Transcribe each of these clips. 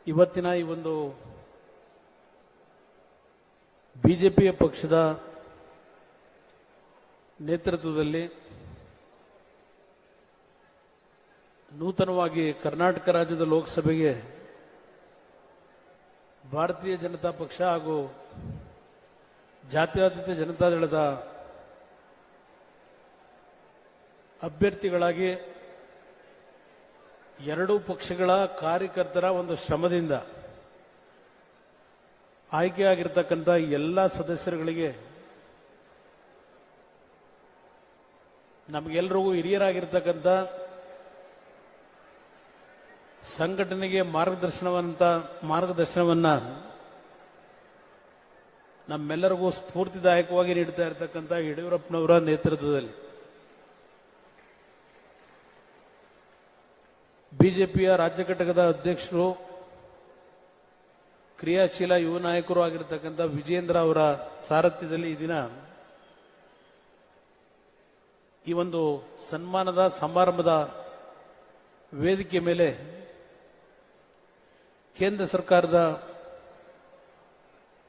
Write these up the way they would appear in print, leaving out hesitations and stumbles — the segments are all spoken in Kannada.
ಇವತ್ತಿನ ಈ ಒಂದು ಬಿಜೆಪಿಯ ಪಕ್ಷದ ನೇತೃತ್ವದಲ್ಲಿ ನೂತನವಾಗಿ ಕರ್ನಾಟಕ ರಾಜ್ಯದ ಲೋಕಸಭೆಗೆ ಭಾರತೀಯ ಜನತಾ ಪಕ್ಷ ಹಾಗೂ ಜಾತ್ಯತೀತ ಜನತಾದಳದ ಅಭ್ಯರ್ಥಿಗಳಾಗಿ ಎರಡೂ ಪಕ್ಷಗಳ ಕಾರ್ಯಕರ್ತರ ಒಂದು ಶ್ರಮದಿಂದ ಆಯ್ಕೆಯಾಗಿರ್ತಕ್ಕಂಥ ಎಲ್ಲ ಸದಸ್ಯರುಗಳಿಗೆ ನಮಗೆಲ್ಲರಿಗೂ ಹಿರಿಯರಾಗಿರ್ತಕ್ಕಂಥ ಸಂಘಟನೆಗೆ ಮಾರ್ಗದರ್ಶನವನ್ನ ನಮ್ಮೆಲ್ಲರಿಗೂ ಸ್ಫೂರ್ತಿದಾಯಕವಾಗಿ ನೀಡುತ್ತಾ ಇರತಕ್ಕಂಥ ಯಡಿಯೂರಪ್ಪನವರ ನೇತೃತ್ವದಲ್ಲಿ ಬಿಜೆಪಿಯ ರಾಜ್ಯ ಘಟಕದ ಅಧ್ಯಕ್ಷರು ಕ್ರಿಯಾಶೀಲ ಯುವ ನಾಯಕರು ಆಗಿರತಕ್ಕಂಥ ವಿಜೇಂದ್ರ ಅವರ ಸಾರಥ್ಯದಲ್ಲಿ ಈ ದಿನ ಈ ಒಂದು ಸನ್ಮಾನದ ಸಮಾರಂಭದ ವೇದಿಕೆ ಮೇಲೆ ಕೇಂದ್ರ ಸರ್ಕಾರದ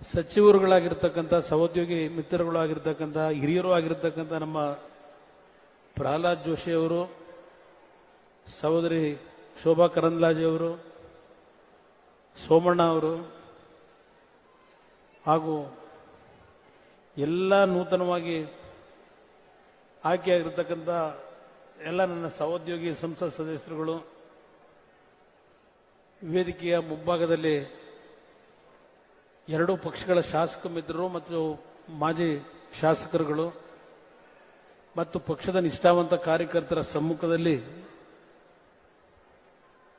ಸಚಿವರುಗಳಾಗಿರ್ತಕ್ಕಂಥ ಸಹೋದ್ಯೋಗಿ ಮಿತ್ರರುಗಳಾಗಿರ್ತಕ್ಕಂಥ ಹಿರಿಯರು ಆಗಿರ್ತಕ್ಕಂಥ ನಮ್ಮ ಪ್ರಹ್ಲಾದ್ ಜೋಶಿ ಅವರು, ಸಹೋದರಿ ಶೋಭಾ ಕರಂದ್ಲಾಜೆ ಅವರು, ಸೋಮಣ್ಣ ಅವರು ಹಾಗೂ ಎಲ್ಲ ನೂತನವಾಗಿ ಆಯ್ಕೆಯಾಗಿರ್ತಕ್ಕಂಥ ಎಲ್ಲ ನನ್ನ ಸಹೋದ್ಯೋಗಿ ಸಂಸತ್ ಸದಸ್ಯರುಗಳು, ವೇದಿಕೆಯ ಮುಂಭಾಗದಲ್ಲಿ ಎರಡೂ ಪಕ್ಷಗಳ ಶಾಸಕ ಮಿತ್ರರು ಮತ್ತು ಮಾಜಿ ಶಾಸಕರುಗಳು ಮತ್ತು ಪಕ್ಷದ ನಿಷ್ಠಾವಂತ ಕಾರ್ಯಕರ್ತರ ಸಮ್ಮುಖದಲ್ಲಿ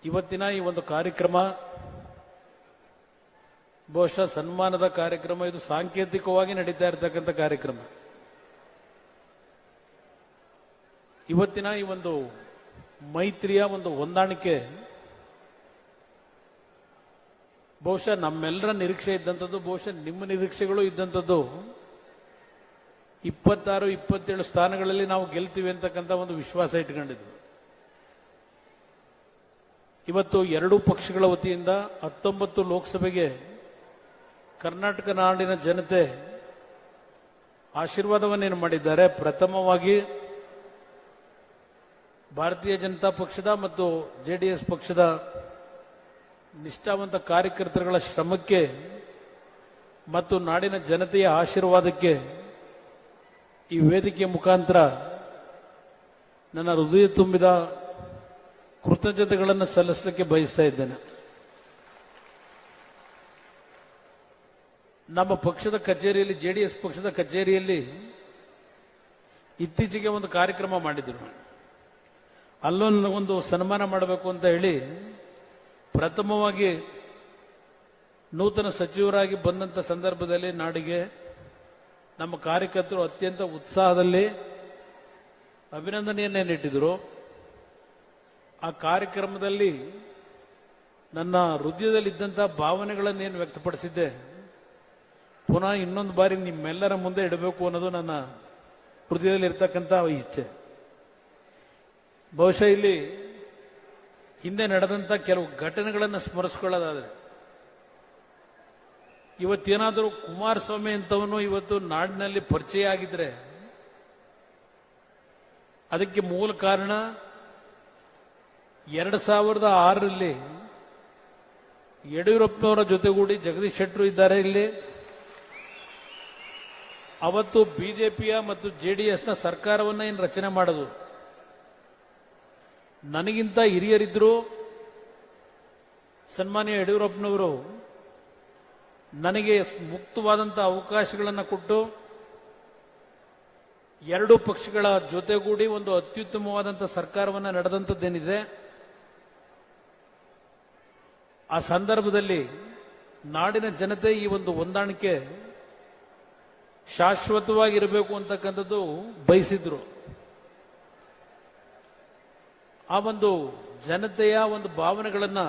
ಇವತ್ತಿನ ಈ ಒಂದು ಕಾರ್ಯಕ್ರಮ ಬಹುಶಃ ಸನ್ಮಾನದ ಕಾರ್ಯಕ್ರಮ. ಇದು ಸಾಂಕೇತಿಕವಾಗಿ ನಡೀತಾ ಇರತಕ್ಕಂಥ ಕಾರ್ಯಕ್ರಮ. ಇವತ್ತಿನ ಈ ಒಂದು ಮೈತ್ರಿಯ ಒಂದು ಹೊಂದಾಣಿಕೆ ಬಹುಶಃ ನಮ್ಮೆಲ್ಲರ ನಿರೀಕ್ಷೆ ಇದ್ದಂಥದ್ದು, ಬಹುಶಃ ನಿಮ್ಮ ನಿರೀಕ್ಷೆಗಳು ಇದ್ದಂಥದ್ದು. 26-27 ಸ್ಥಾನಗಳಲ್ಲಿ ನಾವು ಗೆಲ್ತೀವಿ ಅಂತಕ್ಕಂಥ ಒಂದು ವಿಶ್ವಾಸ ಇಟ್ಕೊಂಡಿದ್ವಿ. ಇವತ್ತು ಎರಡೂ ಪಕ್ಷಗಳ ವತಿಯಿಂದ 19 ಲೋಕಸಭೆಗೆ ಕರ್ನಾಟಕ ನಾಡಿನ ಜನತೆ ಆಶೀರ್ವಾದವನ್ನೇನು ಮಾಡಿದ್ದಾರೆ. ಪ್ರಥಮವಾಗಿ ಭಾರತೀಯ ಜನತಾ ಪಕ್ಷದ ಮತ್ತು ಜೆಡಿಎಸ್ ಪಕ್ಷದ ನಿಷ್ಠಾವಂತ ಕಾರ್ಯಕರ್ತರುಗಳ ಶ್ರಮಕ್ಕೆ ಮತ್ತು ನಾಡಿನ ಜನತೆಯ ಆಶೀರ್ವಾದಕ್ಕೆ ಈ ವೇದಿಕೆಯ ಮುಖಾಂತರ ನನ್ನ ಹೃದಯ ತುಂಬಿದ ಕೃತಜ್ಞತೆಗಳನ್ನು ಸಲ್ಲಿಸಲಿಕ್ಕೆ ಬಯಸ್ತಾ ಇದ್ದೇನೆ. ನಮ್ಮ ಪಕ್ಷದ ಕಚೇರಿಯಲ್ಲಿ, ಜೆಡಿಎಸ್ ಪಕ್ಷದ ಕಚೇರಿಯಲ್ಲಿ ಇತ್ತೀಚೆಗೆ ಒಂದು ಕಾರ್ಯಕ್ರಮ ಮಾಡಿದ್ರು. ಅಲ್ಲೂ ನನಗೊಂದು ಸನ್ಮಾನ ಮಾಡಬೇಕು ಅಂತ ಹೇಳಿ ಪ್ರಥಮವಾಗಿ ನೂತನ ಸಚಿವರಾಗಿ ಬಂದಂಥ ಸಂದರ್ಭದಲ್ಲಿ ನಾಡಿಗೆ ನಮ್ಮ ಕಾರ್ಯಕರ್ತರು ಅತ್ಯಂತ ಉತ್ಸಾಹದಲ್ಲಿ ಅಭಿನಂದನೆಯನ್ನೇ ನೀಡಿದರು. ಆ ಕಾರ್ಯಕ್ರಮದಲ್ಲಿ ನನ್ನ ಹೃದಯದಲ್ಲಿದ್ದಂಥ ಭಾವನೆಗಳನ್ನೇನು ವ್ಯಕ್ತಪಡಿಸಿದ್ದೆ ಪುನಃ ಇನ್ನೊಂದು ಬಾರಿ ನಿಮ್ಮೆಲ್ಲರ ಮುಂದೆ ಇಡಬೇಕು ಅನ್ನೋದು ನನ್ನ ಹೃದಯದಲ್ಲಿ ಇರ್ತಕ್ಕಂಥ ಇಚ್ಛೆ. ಬಹುಶಃ ಇಲ್ಲಿ ಹಿಂದೆ ನಡೆದಂಥ ಕೆಲವು ಘಟನೆಗಳನ್ನು ಸ್ಮರಿಸ್ಕೊಳ್ಳೋದಾದ್ರೆ, ಇವತ್ತೇನಾದರೂ ಕುಮಾರಸ್ವಾಮಿ ಅಂತವನು ಇವತ್ತು ನಾಡಿನಲ್ಲಿ ಪರಿಚಯ ಆಗಿದ್ರೆ ಅದಕ್ಕೆ ಮೂಲ ಕಾರಣ 2006ರಲ್ಲಿ ಯಡಿಯೂರಪ್ಪನವರ ಜೊತೆಗೂಡಿ ಜಗದೀಶ್ ಶೆಟ್ಟರು ಇದ್ದಾರೆ ಇಲ್ಲಿ. ಅವತ್ತು ಬಿಜೆಪಿಯ ಮತ್ತು ಜೆಡಿಎಸ್ನ ಸರ್ಕಾರವನ್ನ ಏನು ರಚನೆ ಮಾಡೋದು. ನನಗಿಂತ ಹಿರಿಯರಿದ್ರು ಸನ್ಮಾನ್ಯ ಯಡಿಯೂರಪ್ಪನವರು ನನಗೆ ಮುಕ್ತವಾದಂಥ ಅವಕಾಶಗಳನ್ನು ಕೊಟ್ಟು ಎರಡೂ ಪಕ್ಷಗಳ ಜೊತೆಗೂಡಿ ಒಂದು ಅತ್ಯುತ್ತಮವಾದಂಥ ಸರ್ಕಾರವನ್ನು ನಡೆದಂಥದ್ದೇನಿದೆ, ಆ ಸಂದರ್ಭದಲ್ಲಿ ನಾಡಿನ ಜನತೆ ಈ ಒಂದು ಹೊಂದಾಣಿಕೆ ಶಾಶ್ವತವಾಗಿರಬೇಕು ಅಂತಕ್ಕಂಥದ್ದು ಬಯಸಿದ್ರು. ಆ ಒಂದು ಜನತೆಯ ಒಂದು ಭಾವನೆಗಳನ್ನು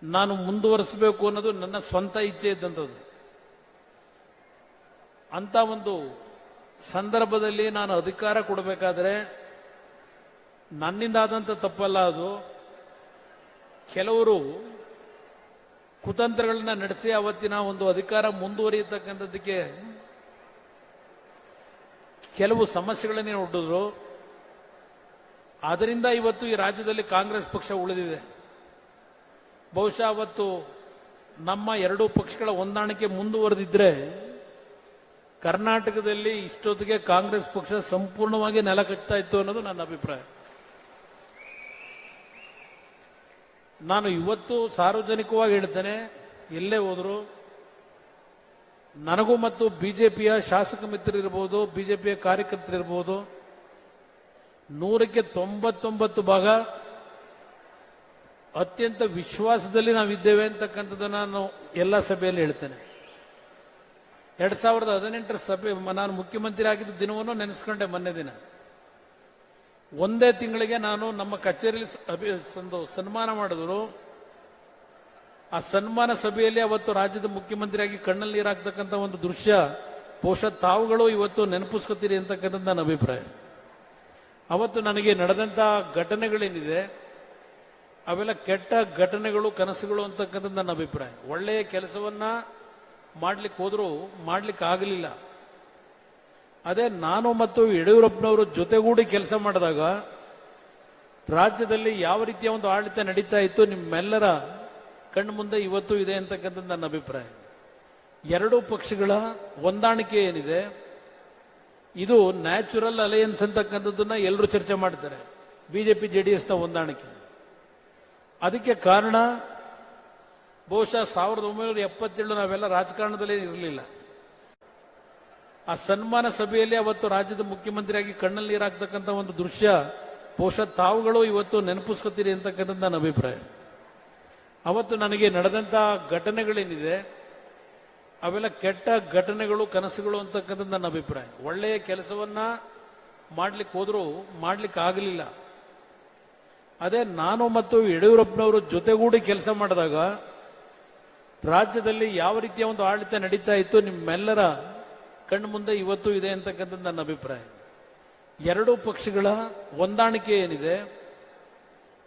ನಾನು ಮುಂದುವರಿಸಬೇಕು ಅನ್ನೋದು ನನ್ನ ಸ್ವಂತ ಇಚ್ಛೆ ಇದ್ದಂಥದ್ದು. ಅಂತ ಒಂದು ಸಂದರ್ಭದಲ್ಲಿ ನಾನು ಅಧಿಕಾರ ಕೊಡಬೇಕಾದ್ರೆ ನನ್ನಿಂದ ಆದಂಥ ತಪ್ಪಲ್ಲ ಅದು. ಕೆಲವರು ಕುತಂತ್ರಗಳನ್ನ ನಡೆಸಿ ಅವತ್ತಿನ ಒಂದು ಅಧಿಕಾರ ಮುಂದುವರಿಯತಕ್ಕಂಥದ್ದಕ್ಕೆ ಕೆಲವು ಸಮಸ್ಯೆಗಳನ್ನೇ ಒಡ್ಡಿದ್ರು. ಅದರಿಂದ ಇವತ್ತು ಈ ರಾಜ್ಯದಲ್ಲಿ ಕಾಂಗ್ರೆಸ್ ಪಕ್ಷ ಉಳಿದಿದೆ. ಬಹುಶಃ ಅವತ್ತು ನಮ್ಮ ಎರಡೂ ಪಕ್ಷಗಳ ಹೊಂದಾಣಿಕೆ ಮುಂದುವರೆದಿದ್ರೆ ಕರ್ನಾಟಕದಲ್ಲಿ ಇಷ್ಟೊತ್ತಿಗೆ ಕಾಂಗ್ರೆಸ್ ಪಕ್ಷ ಸಂಪೂರ್ಣವಾಗಿ ನೆಲ ಕಟ್ತಾ ಇತ್ತು ಅನ್ನೋದು ನನ್ನ ಅಭಿಪ್ರಾಯ. ನಾನು ಇವತ್ತು ಸಾರ್ವಜನಿಕವಾಗಿ ಹೇಳ್ತೇನೆ, ಎಲ್ಲೇ ಹೋದ್ರು ನನಗೂ ಮತ್ತು ಬಿಜೆಪಿಯ ಶಾಸಕ ಮಿತ್ರರಿರ್ಬೋದು, ಬಿಜೆಪಿಯ ಕಾರ್ಯಕರ್ತರಿರ್ಬೋದು, 100ಕ್ಕೆ 99 ಭಾಗ ಅತ್ಯಂತ ವಿಶ್ವಾಸದಲ್ಲಿ ನಾವಿದ್ದೇವೆ ಅಂತಕ್ಕಂಥದ್ದನ್ನು ನಾನು ಎಲ್ಲ ಸಭೆಯಲ್ಲಿ ಹೇಳ್ತೇನೆ. 2018 ಸಭೆ ನಾನು ಮುಖ್ಯಮಂತ್ರಿ ಆಗಿದ್ದ ದಿನವನ್ನು ನೆನೆಸ್ಕೊಂಡೆ. ಮೊನ್ನೆ ದಿನ ಒಂದೇ ತಿಂಗಳಿಗೆ ನಾನು ನಮ್ಮ ಕಚೇರಿಯಲ್ಲಿ ಸನ್ಮಾನ ಮಾಡಿದ್ರು. ಆ ಸನ್ಮಾನ ಸಭೆಯಲ್ಲಿ ಅವತ್ತು ರಾಜ್ಯದ ಮುಖ್ಯಮಂತ್ರಿಯಾಗಿ ಕಣ್ಣಲ್ಲಿ ನೀರಾಗ್ತಕ್ಕಂಥ ಒಂದು ದೃಶ್ಯ ಬಹುಶಃ ತಾವುಗಳು ಇವತ್ತು ನೆನಪಿಸ್ಕೊತೀರಿ ಅಂತಕ್ಕಂಥದ್ದು ನನ್ನ ಅಭಿಪ್ರಾಯ. ಅವತ್ತು ನನಗೆ ನಡೆದಂತ ಘಟನೆಗಳೇನಿದೆ ಅವೆಲ್ಲ ಕೆಟ್ಟ ಘಟನೆಗಳು, ಕನಸುಗಳು ಅಂತಕ್ಕಂಥದ್ದು ನನ್ನ ಅಭಿಪ್ರಾಯ. ಒಳ್ಳೆಯ ಕೆಲಸವನ್ನ ಮಾಡ್ಲಿಕ್ಕೆ ಹೋದ್ರು ಮಾಡ್ಲಿಕ್ಕೆ ಆಗಲಿಲ್ಲ. ಅದೇ ನಾನು ಮತ್ತು ಯಡಿಯೂರಪ್ಪನವರು ಜೊತೆಗೂಡಿ ಕೆಲಸ ಮಾಡಿದಾಗ ರಾಜ್ಯದಲ್ಲಿ ಯಾವ ರೀತಿಯ ಒಂದು ಆಡಳಿತ ನಡೀತಾ ಇತ್ತು ನಿಮ್ಮೆಲ್ಲರ ಕಣ್ಣು ಮುಂದೆ ಇವತ್ತು ಇದೆ ಅಂತಕ್ಕಂಥದ್ದು ನನ್ನ ಅಭಿಪ್ರಾಯ. ಎರಡೂ ಪಕ್ಷಗಳ ಹೊಂದಾಣಿಕೆ ಏನಿದೆ ಇದು ನ್ಯಾಚುರಲ್ ಅಲಯನ್ಸ್ ಅಂತಕ್ಕಂಥದ್ದನ್ನ ಎಲ್ಲರೂ ಚರ್ಚೆ ಮಾಡ್ತಾರೆ. ಬಿಜೆಪಿ ಜೆಡಿಎಸ್ನ ಹೊಂದಾಣಿಕೆ. ಅದಕ್ಕೆ ಕಾರಣ ಬಹುಶಃ 1977 ನಾವೆಲ್ಲ ರಾಜಕಾರಣದಲ್ಲೇ ಇರಲಿಲ್ಲ. ಆ ಸನ್ಮಾನ ಸಭೆಯಲ್ಲಿ ಅವತ್ತು ರಾಜ್ಯದ ಮುಖ್ಯಮಂತ್ರಿಯಾಗಿ ಕಣ್ಣಲ್ಲಿ ನೀರಾಗ್ತಕ್ಕಂಥ ಒಂದು ದೃಶ್ಯ ಬಹುಶಃ ತಾವುಗಳು ಇವತ್ತು ನೆನಪಿಸ್ಕೊತೀರಿ ಅಂತಕ್ಕಂಥದ್ದು ನನ್ನ ಅಭಿಪ್ರಾಯ. ಅವತ್ತು ನನಗೆ ನಡೆದಂತ ಘಟನೆಗಳೇನಿದೆ ಅವೆಲ್ಲ ಕೆಟ್ಟ ಘಟನೆಗಳು, ಕನಸುಗಳು ಅಂತಕ್ಕಂಥದ್ದು ನನ್ನ ಅಭಿಪ್ರಾಯ. ಒಳ್ಳೆಯ ಕೆಲಸವನ್ನ ಮಾಡ್ಲಿಕ್ಕೆ ಹೋದ್ರು ಮಾಡ್ಲಿಕ್ಕೆ ಆಗಲಿಲ್ಲ. ಅದೇ ನಾನು ಮತ್ತು ಯಡಿಯೂರಪ್ಪನವರು ಜೊತೆಗೂಡಿ ಕೆಲಸ ಮಾಡಿದಾಗ ರಾಜ್ಯದಲ್ಲಿ ಯಾವ ರೀತಿಯ ಒಂದು ಆಡಳಿತ ನಡೀತಾ ಇತ್ತು ನಿಮ್ಮೆಲ್ಲರ ಕಣ್ಣು ಮುಂದೆ ಇವತ್ತು ಇದೆ ಅಂತಕ್ಕಂಥದ್ದು ನನ್ನ ಅಭಿಪ್ರಾಯ. ಎರಡೂ ಪಕ್ಷಗಳ ಹೊಂದಾಣಿಕೆ ಏನಿದೆ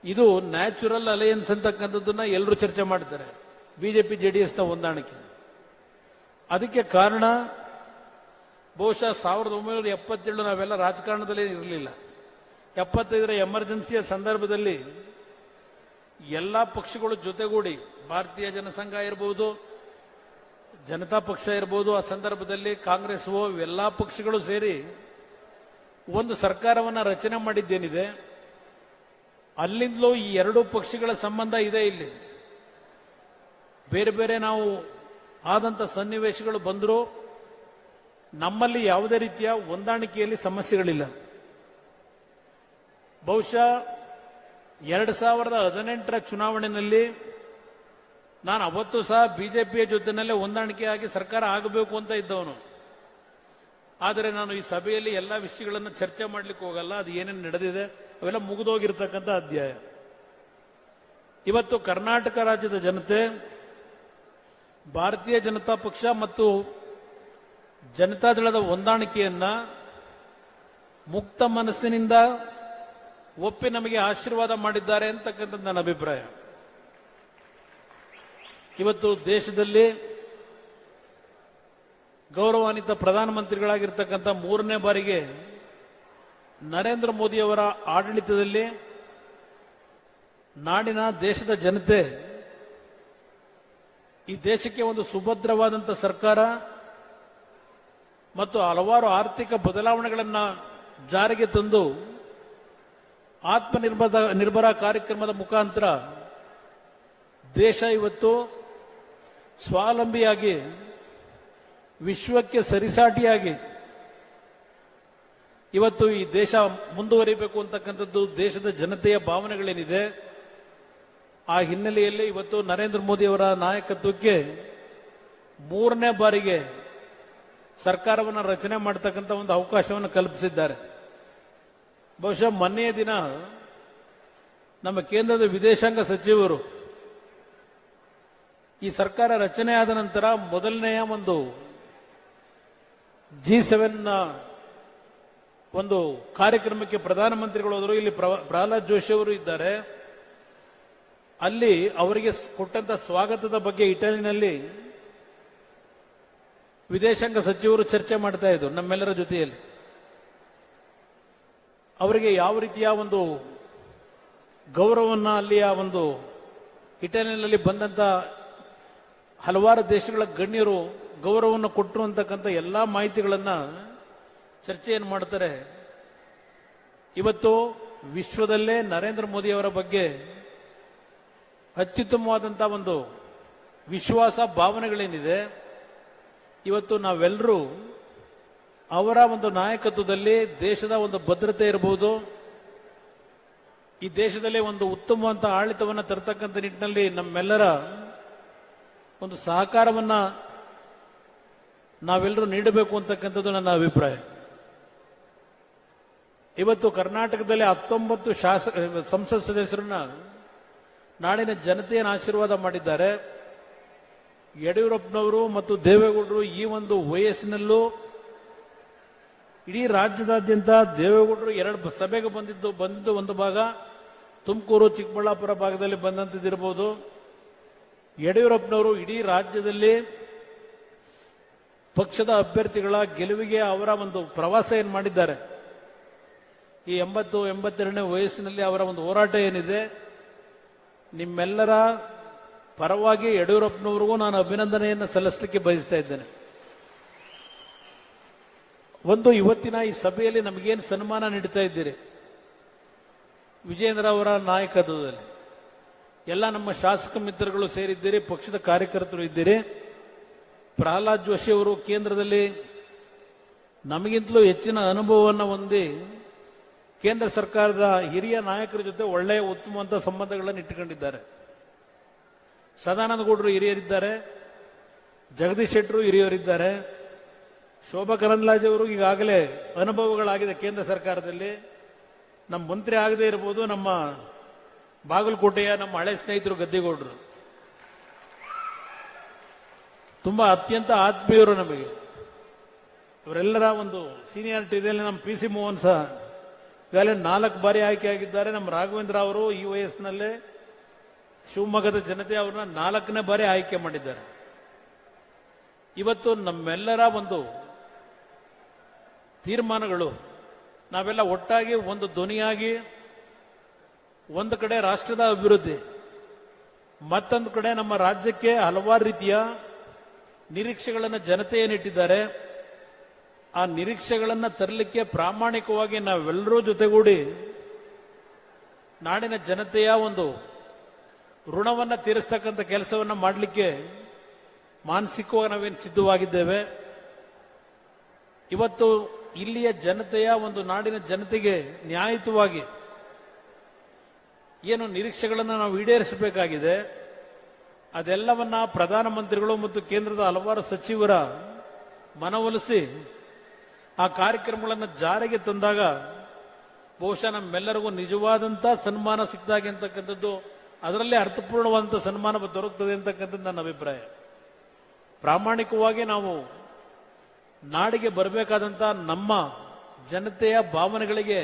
ಇದು ನ್ಯಾಚುರಲ್ ಅಲಯನ್ಸ್ ಅಂತಕ್ಕಂಥದ್ದನ್ನ ಎಲ್ಲರೂ ಚರ್ಚೆ ಮಾಡ್ತಾರೆ. ಬಿಜೆಪಿ ಜೆಡಿಎಸ್ನ ಹೊಂದಾಣಿಕೆ. ಅದಕ್ಕೆ ಕಾರಣ ಬಹುಶಃ 1977 ನಾವೆಲ್ಲ ರಾಜಕಾರಣದಲ್ಲೇ ಇರಲಿಲ್ಲ. 75ರ ಎಮರ್ಜೆನ್ಸಿಯ ಸಂದರ್ಭದಲ್ಲಿ ಎಲ್ಲಾ ಪಕ್ಷಗಳು ಜೊತೆಗೂಡಿ, ಭಾರತೀಯ ಜನಸಂಘ ಇರಬಹುದು, ಜನತಾ ಪಕ್ಷ ಇರಬಹುದು, ಆ ಸಂದರ್ಭದಲ್ಲಿ ಕಾಂಗ್ರೆಸ್ ಎಲ್ಲಾ ಪಕ್ಷಗಳು ಸೇರಿ ಒಂದು ಸರ್ಕಾರವನ್ನ ರಚನೆ ಮಾಡಿದ್ದೇನಿದೆ. ಅಲ್ಲಿಂದಲೂ ಈ ಎರಡೂ ಪಕ್ಷಗಳ ಸಂಬಂಧ ಇದೆ. ಇಲ್ಲಿ ಬೇರೆ ಬೇರೆ ನಾವು ಆದಂತ ಸನ್ನಿವೇಶಗಳು ಬಂದರೂ ನಮ್ಮಲ್ಲಿ ಯಾವುದೇ ರೀತಿಯ ಹೊಂದಾಣಿಕೆಯಲ್ಲಿ ಸಮಸ್ಯೆಗಳಿಲ್ಲ. ಬಹುಶಃ 2018ರ ಚುನಾವಣೆಯಲ್ಲಿ ನಾನು ಅವತ್ತು ಸಹ ಬಿಜೆಪಿಯ ಜೊತೆನಲ್ಲೇ ಹೊಂದಾಣಿಕೆಯಾಗಿ ಸರ್ಕಾರ ಆಗಬೇಕು ಅಂತ ಇದ್ದವನು. ಆದರೆ ನಾನು ಈ ಸಭೆಯಲ್ಲಿ ಎಲ್ಲ ವಿಷಯಗಳನ್ನು ಚರ್ಚೆ ಮಾಡಲಿಕ್ಕೆ ಹೋಗಲ್ಲ. ಅದು ಏನೇನು ನಡೆದಿದೆ ಅವೆಲ್ಲ ಮುಗಿದೋಗಿರ್ತಕ್ಕಂಥ ಅಧ್ಯಾಯ. ಇವತ್ತು ಕರ್ನಾಟಕ ರಾಜ್ಯದ ಜನತೆ ಭಾರತೀಯ ಜನತಾ ಪಕ್ಷ ಮತ್ತು ಜನತಾದಳದ ಹೊಂದಾಣಿಕೆಯನ್ನ ಮುಕ್ತ ಮನಸ್ಸಿನಿಂದ ಒಪ್ಪಿ ನಮಗೆ ಆಶೀರ್ವಾದ ಮಾಡಿದ್ದಾರೆ ಅಂತಕ್ಕಂಥದ್ದು ನನ್ನ ಅಭಿಪ್ರಾಯ. ಇವತ್ತು ದೇಶದಲ್ಲಿ ಗೌರವಾನ್ವಿತ ಪ್ರಧಾನಮಂತ್ರಿಗಳಾಗಿರ್ತಕ್ಕಂಥ 3ನೇ ಬಾರಿಗೆ ನರೇಂದ್ರ ಮೋದಿಯವರ ಆಡಳಿತದಲ್ಲಿ ನಾಡಿನ ದೇಶದ ಜನತೆ ಈ ದೇಶಕ್ಕೆ ಒಂದು ಸುಭದ್ರವಾದಂಥ ಸರ್ಕಾರ ಮತ್ತು ಹಲವಾರು ಆರ್ಥಿಕ ಬದಲಾವಣೆಗಳನ್ನು ಜಾರಿಗೆ ತಂದು ಆತ್ಮನಿರ್ಭರ ಕಾರ್ಯಕ್ರಮದ ಮುಖಾಂತರ ದೇಶ ಇವತ್ತು ಸ್ವಾವಲಂಬಿಯಾಗಿ ವಿಶ್ವಕ್ಕೆ ಸರಿಸಾಟಿಯಾಗಿ ಇವತ್ತು ಈ ದೇಶ ಮುಂದುವರಿಬೇಕು ಅಂತಕ್ಕಂಥದ್ದು ದೇಶದ ಜನತೆಯ ಭಾವನೆಗಳೇನಿದೆ. ಆ ಹಿನ್ನೆಲೆಯಲ್ಲಿ ಇವತ್ತು ನರೇಂದ್ರ ಮೋದಿ ಅವರ ನಾಯಕತ್ವಕ್ಕೆ 3ನೇ ಬಾರಿಗೆ ಸರ್ಕಾರವನ್ನು ರಚನೆ ಮಾಡತಕ್ಕಂಥ ಒಂದು ಅವಕಾಶವನ್ನು ಕಲ್ಪಿಸಿದ್ದಾರೆ. ಬಹುಶಃ ಮೊನ್ನೆಯ ದಿನ ನಮ್ಮ ಕೇಂದ್ರದ ವಿದೇಶಾಂಗ ಸಚಿವರು ಈ ಸರ್ಕಾರ ರಚನೆ ಆದ ನಂತರ ಮೊದಲನೆಯ ಒಂದು G7 ಒಂದು ಕಾರ್ಯಕ್ರಮಕ್ಕೆ ಪ್ರಧಾನಮಂತ್ರಿಗಳು ಹೋದರು. ಇಲ್ಲಿ ಪ್ರಹ್ಲಾದ್ ಜೋಶಿ ಅವರು ಇದ್ದಾರೆ. ಅಲ್ಲಿ ಅವರಿಗೆ ಕೊಟ್ಟಂತ ಸ್ವಾಗತದ ಬಗ್ಗೆ ಇಟಲಿನಲ್ಲಿ ವಿದೇಶಾಂಗ ಸಚಿವರು ಚರ್ಚೆ ಮಾಡ್ತಾ ಇದ್ರು ನಮ್ಮೆಲ್ಲರ ಜೊತೆಯಲ್ಲಿ. ಅವರಿಗೆ ಯಾವ ರೀತಿಯ ಒಂದು ಗೌರವವನ್ನ ಅಲ್ಲಿಯ ಒಂದು ಇಟಲಿನಲ್ಲಿ ಬಂದಂತ ಹಲವಾರು ದೇಶಗಳ ಗಣ್ಯರು ಗೌರವವನ್ನು ಕೊಟ್ಟರು ಅಂತಕ್ಕಂಥ ಎಲ್ಲಾ ಮಾಹಿತಿಗಳನ್ನ ಚರ್ಚೆಯನ್ನು ಮಾಡ್ತಾರೆ. ಇವತ್ತು ವಿಶ್ವದಲ್ಲೇ ನರೇಂದ್ರ ಮೋದಿ ಅವರ ಬಗ್ಗೆ ಅತ್ಯುತ್ತಮವಾದಂತಹ ಒಂದು ವಿಶ್ವಾಸ ಭಾವನೆಗಳೇನಿದೆ, ಇವತ್ತು ನಾವೆಲ್ಲರೂ ಅವರ ಒಂದು ನಾಯಕತ್ವದಲ್ಲಿ ದೇಶದ ಒಂದು ಭದ್ರತೆ ಇರಬಹುದು, ಈ ದೇಶದಲ್ಲಿ ಒಂದು ಉತ್ತಮವಾದ ಆಡಳಿತವನ್ನು ತರತಕ್ಕಂಥ ನಿಟ್ಟಿನಲ್ಲಿ ನಮ್ಮೆಲ್ಲರ ಒಂದು ಸಹಕಾರವನ್ನ ನಾವೆಲ್ಲರೂ ನೀಡಬೇಕು ಅಂತಕ್ಕಂಥದ್ದು ನನ್ನ ಅಭಿಪ್ರಾಯ. ಇವತ್ತು ಕರ್ನಾಟಕದಲ್ಲಿ 19 ಸಂಸತ್ ಸದಸ್ಯರನ್ನ ನಾಡಿನ ಜನತೆಯನ್ನು ಆಶೀರ್ವಾದ ಮಾಡಿದ್ದಾರೆ. ಯಡಿಯೂರಪ್ಪನವರು ಮತ್ತು ದೇವೇಗೌಡರು ಈ ಒಂದು ವಯಸ್ಸಿನಲ್ಲೂ ಇಡೀ ರಾಜ್ಯದಾದ್ಯಂತ ದೇವೇಗೌಡರು 2 ಸಭೆಗೆ ಬಂದು ಒಂದು ಭಾಗ ತುಮಕೂರು ಚಿಕ್ಕಬಳ್ಳಾಪುರ ಭಾಗದಲ್ಲಿ ಬಂದಂತದ್ದಿರಬಹುದು. ಯಡಿಯೂರಪ್ಪನವರು ಇಡೀ ರಾಜ್ಯದಲ್ಲಿ ಪಕ್ಷದ ಅಭ್ಯರ್ಥಿಗಳ ಗೆಲುವಿಗೆ ಅವರ ಒಂದು ಪ್ರವಾಸ ಏನು ಮಾಡಿದ್ದಾರೆ. ಈ 82ನೇ ವಯಸ್ಸಿನಲ್ಲಿ ಅವರ ಒಂದು ಹೋರಾಟ ಏನಿದೆ, ನಿಮ್ಮೆಲ್ಲರ ಪರವಾಗಿ ಯಡಿಯೂರಪ್ಪನವರಿಗೂ ನಾನು ಅಭಿನಂದನೆಯನ್ನು ಸಲ್ಲಿಸಲಿಕ್ಕೆ ಬಯಸ್ತಾ ಇದ್ದೇನೆ. ಒಂದು ಇವತ್ತಿನ ಈ ಸಭೆಯಲ್ಲಿ ನಮಗೇನು ಸನ್ಮಾನ ನೀಡ್ತಾ ಇದ್ದೀರಿ, ವಿಜೇಂದ್ರ ಅವರ ನಾಯಕತ್ವದಲ್ಲಿ ಎಲ್ಲ ನಮ್ಮ ಶಾಸಕ ಮಿತ್ರಗಳು ಸೇರಿದ್ದೀರಿ, ಪಕ್ಷದ ಕಾರ್ಯಕರ್ತರು ಇದ್ದೀರಿ. ಪ್ರಹ್ಲಾದ್ ಜೋಶಿ ಅವರು ಕೇಂದ್ರದಲ್ಲಿ ನಮಗಿಂತಲೂ ಹೆಚ್ಚಿನ ಅನುಭವವನ್ನು ಹೊಂದಿ ಕೇಂದ್ರ ಸರ್ಕಾರದ ಹಿರಿಯ ನಾಯಕರ ಜೊತೆ ಒಳ್ಳೆಯ ಉತ್ತಮವಾದ ಸಂಬಂಧಗಳನ್ನು ಇಟ್ಟುಕೊಂಡಿದ್ದಾರೆ. ಸದಾನಂದ ಗೌಡರು ಹಿರಿಯರಿದ್ದಾರೆ, ಜಗದೀಶ್ ಶೆಟ್ಟರು ಹಿರಿಯರಿದ್ದಾರೆ, ಶೋಭಾ ಕರಂದ್ಲಾಜೆ ಅವರು ಈಗಾಗಲೇ ಅನುಭವಗಳಾಗಿದೆ ಕೇಂದ್ರ ಸರ್ಕಾರದಲ್ಲಿ. ನಮ್ಮ ಮಂತ್ರಿ ಆಗದೇ ಇರಬಹುದು, ನಮ್ಮ ಬಾಗಲಕೋಟೆಯ ನಮ್ಮ ಹಳೆ ಸ್ನೇಹಿತರು ಗದ್ದಿಗೌಡರು ತುಂಬಾ ಅತ್ಯಂತ ಆತ್ಮೀಯರು ನಮಗೆ. ಅವರೆಲ್ಲರ ಒಂದು ಸೀನಿಯಾರಿಟಿ ಇದೆ. ನಮ್ಮ ಪಿ ಸಿ ಮೋಹನ್ ಸಹ ಈಗಾಗಲೇ 4 ಬಾರಿ ಆಯ್ಕೆ ಆಗಿದ್ದಾರೆ. ನಮ್ಮ ರಾಘವೇಂದ್ರ ಅವರು ಈ ವಯಸ್ಸಿನಲ್ಲೇ ಶಿವಮೊಗ್ಗದ ಜನತೆ ಅವ್ರನ್ನ 4ನೇ ಬಾರಿ ಆಯ್ಕೆ ಮಾಡಿದ್ದಾರೆ. ಇವತ್ತು ನಮ್ಮೆಲ್ಲರ ಒಂದು ತೀರ್ಮಾನಗಳು, ನಾವೆಲ್ಲ ಒಟ್ಟಾಗಿ ಒಂದು ಧ್ವನಿಯಾಗಿ ಒಂದು ಕಡೆ ರಾಷ್ಟ್ರದ ಅಭಿವೃದ್ಧಿ, ಮತ್ತೊಂದು ಕಡೆ ನಮ್ಮ ರಾಜ್ಯಕ್ಕೆ ಹಲವಾರು ರೀತಿಯ ನಿರೀಕ್ಷೆಗಳನ್ನು ಜನತೆ ಏನಿಟ್ಟಿದ್ದಾರೆ, ಆ ನಿರೀಕ್ಷೆಗಳನ್ನು ತರಲಿಕ್ಕೆ ಪ್ರಾಮಾಣಿಕವಾಗಿ ನಾವೆಲ್ಲರೂ ಜೊತೆಗೂಡಿ ನಾಡಿನ ಜನತೆಯ ಒಂದು ಋಣವನ್ನು ತೀರಿಸ್ತಕ್ಕಂಥ ಕೆಲಸವನ್ನು ಮಾಡಲಿಕ್ಕೆ ಮಾನಸಿಕವಾಗಿ ನಾವೇನು ಸಿದ್ಧವಾಗಿದ್ದೇವೆ. ಇವತ್ತು ಇಲ್ಲಿಯ ಜನತೆಯ ಒಂದು ನಾಡಿನ ಜನತೆಗೆ ನ್ಯಾಯಯುತವಾಗಿ ಏನು ನಿರೀಕ್ಷೆಗಳನ್ನು ನಾವು ಈಡೇರಿಸಬೇಕಾಗಿದೆ, ಅದೆಲ್ಲವನ್ನ ಪ್ರಧಾನಮಂತ್ರಿಗಳು ಮತ್ತು ಕೇಂದ್ರದ ಹಲವಾರು ಸಚಿವರ ಮನವೊಲಿಸಿ ಆ ಕಾರ್ಯಕ್ರಮಗಳನ್ನು ಜಾರಿಗೆ ತಂದಾಗ ಬಹುಶಃ ನಮ್ಮೆಲ್ಲರಿಗೂ ನಿಜವಾದಂತ ಸನ್ಮಾನ ಸಿಕ್ಕಿದಾಗೆ ಅಂತಕ್ಕಂಥದ್ದು, ಅದರಲ್ಲೇ ಅರ್ಥಪೂರ್ಣವಾದಂಥ ಸನ್ಮಾನ ದೊರಕುತ್ತದೆ ಅಂತಕ್ಕಂಥದ್ದು ನನ್ನ ಅಭಿಪ್ರಾಯ. ಪ್ರಾಮಾಣಿಕವಾಗಿ ನಾವು ನಾಡಿಗೆ ಬರಬೇಕಾದಂತ ನಮ್ಮ ಜನತೆಯ ಭಾವನೆಗಳಿಗೆ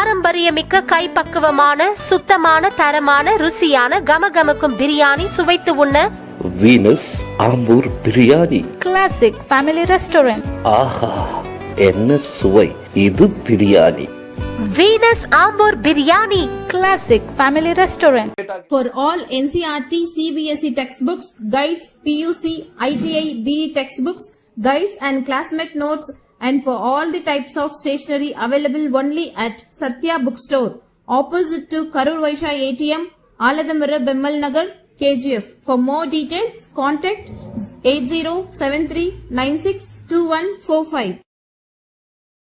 பாரம்பரியமிக்க கைப்பக்குவமான சுத்தமான தரமான ருசியான கமகமக்கும் பிரியாணி சுவைத்து உண்ண Venus Ambur biryani Classic Family Restaurant. ஆஹா என்ன சுவை இது biryani Venus Ambur biryani Classic Family Restaurant. For all NCERT, CBSE textbooks, guides, PUC, ITI, BE textbooks, guides and classmate notes, and for all the types of stationery available only at Satya Bookstore, opposite to Karur Vaishya ATM, Aladamara Bemmal Nagar, KGF. For more details, contact 8073962145.